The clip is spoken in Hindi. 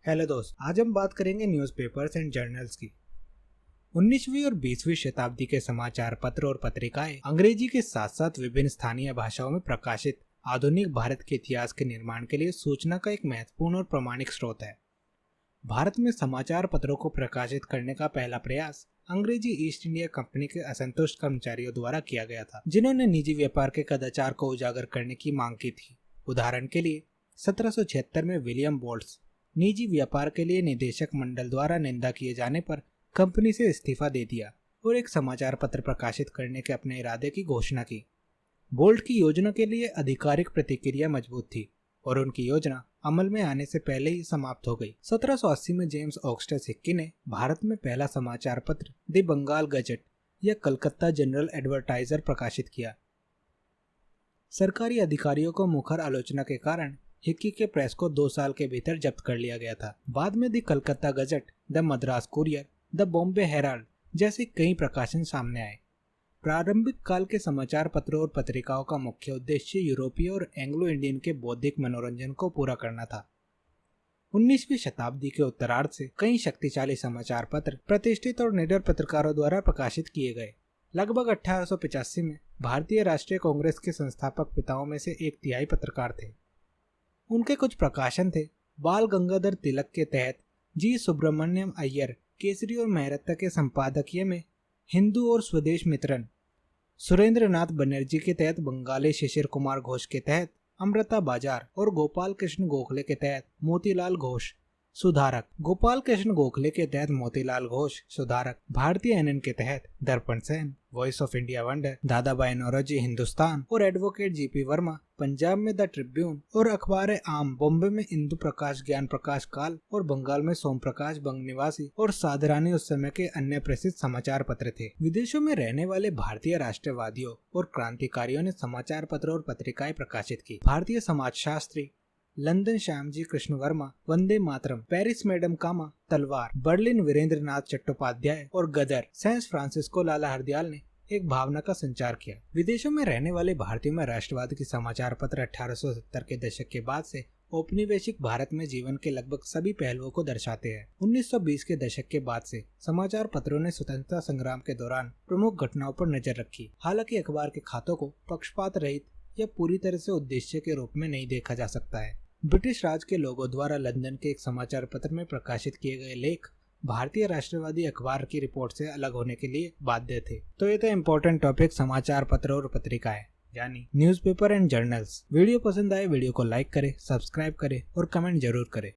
हेलो दोस्त, आज हम बात करेंगे न्यूज़पेपर्स एंड जर्नल्स की। 19वीं और 20वीं शताब्दी के समाचार पत्र और पत्रिकाएं अंग्रेजी के साथ साथ विभिन्न स्थानीय भाषाओं में प्रकाशित आधुनिक भारत के इतिहास के निर्माण के लिए सूचना का एक महत्वपूर्ण और प्रामाणिक स्रोत है। भारत में समाचार पत्रों को प्रकाशित करने का पहला प्रयास अंग्रेजी ईस्ट इंडिया कंपनी के असंतुष्ट कर्मचारियों द्वारा किया गया था, जिन्होंने निजी व्यापार के कदाचार को उजागर करने की मांग की थी। उदाहरण के लिए 1776 में विलियम बोल्ट्स निजी व्यापार के लिए निदेशक मंडल द्वारा निंदा किए जाने पर कंपनी से इस्तीफा दे दिया और एक समाचार पत्र प्रकाशित करने के अपने इरादे की घोषणा की। बोल्ट की योजना के लिए आधिकारिक प्रतिक्रिया मजबूत थी और उनकी योजना अमल में आने से पहले ही समाप्त हो गई। 1780 में जेम्स ऑगस्टस हिक्की ने भारत में पहला समाचार पत्र द बंगाल गजट या कलकत्ता जनरल एडवर्टाइजर प्रकाशित किया। सरकारी अधिकारियों को मुखर आलोचना के कारण हिक्की के प्रेस को 2 साल के भीतर जब्त कर लिया गया था। बाद में the Calcutta gazette, the Madras courier, the Bombay Herald जैसे कई प्रकाशन सामने आए। प्रारंभिक काल के समाचार पत्रों और पत्रिकाओं का मुख्य उद्देश्य यूरोपीय और एंग्लो इंडियन के बौद्धिक मनोरंजन को पूरा करना था। 19वीं शताब्दी के उत्तरार्ध से कई शक्तिशाली समाचार पत्र प्रतिष्ठित और निडर पत्रकारों द्वारा प्रकाशित किए गए। लगभग 1885 में भारतीय राष्ट्रीय कांग्रेस के संस्थापक पिताओं में से एक तिहाई पत्रकार थे। उनके कुछ प्रकाशन थे बाल गंगाधर तिलक के तहत जी सुब्रमण्यम अय्यर केसरी और मेहरत्ता के संपादकीय में हिंदू और स्वदेश मित्रन, सुरेंद्र नाथ बनर्जी के तहत बंगाली शिशिर कुमार घोष के तहत अमृता बाजार और गोपाल कृष्ण गोखले के तहत मोतीलाल घोष सुधारक, गोपाल कृष्ण गोखले के तहत मोतीलाल घोष सुधारक, भारतीय एनएन के तहत Darpan Sen, voice of India वंडर, दादाबाई नौरोजी हिंदुस्तान और एडवोकेट जीपी वर्मा, पंजाब में द ट्रिब्यून और अखबार आम, बॉम्बे में इंदु प्रकाश ज्ञान प्रकाश काल और बंगाल में सोम प्रकाश बंग निवासी और साधरानी उस समय के अन्य प्रसिद्ध समाचार पत्र थे। विदेशों में रहने वाले भारतीय राष्ट्रवादियों और क्रांतिकारियों ने समाचार पत्र और पत्रिकाएं प्रकाशित की। भारतीय समाजशास्त्री London Shyamji Krishna Verma, Vande Mataram, Paris madam कामा, तलवार, बर्लिन वीरेंद्र नाथ चट्टोपाध्याय और गदर सैंस फ्रांसिस्को लाला हरदयाल ने एक भावना का संचार किया। विदेशों में रहने वाले भारतीयों में राष्ट्रवाद की समाचार पत्र 1870 के दशक के बाद से औपनिवेशिक भारत में जीवन के लगभग सभी पहलुओं को दर्शाते हैं। 1920 के दशक के बाद से समाचार पत्रों ने स्वतंत्रता संग्राम के दौरान प्रमुख घटनाओं पर नजर रखी। हालांकि अखबार के खातों को पक्षपात रहित या पूरी तरह से उद्देश्य के रूप में नहीं देखा जा सकता है। ब्रिटिश राज के लोगों द्वारा लंदन के एक समाचार पत्र में प्रकाशित किए गए लेख भारतीय राष्ट्रवादी अखबार की रिपोर्ट से अलग होने के लिए बाध्य थे। तो ये था इम्पोर्टेंट टॉपिक समाचार पत्र और पत्रिकाएं यानी न्यूज़पेपर एंड जर्नल्स। वीडियो पसंद आए वीडियो को लाइक करें, सब्सक्राइब करें और कमेंट जरूर करें।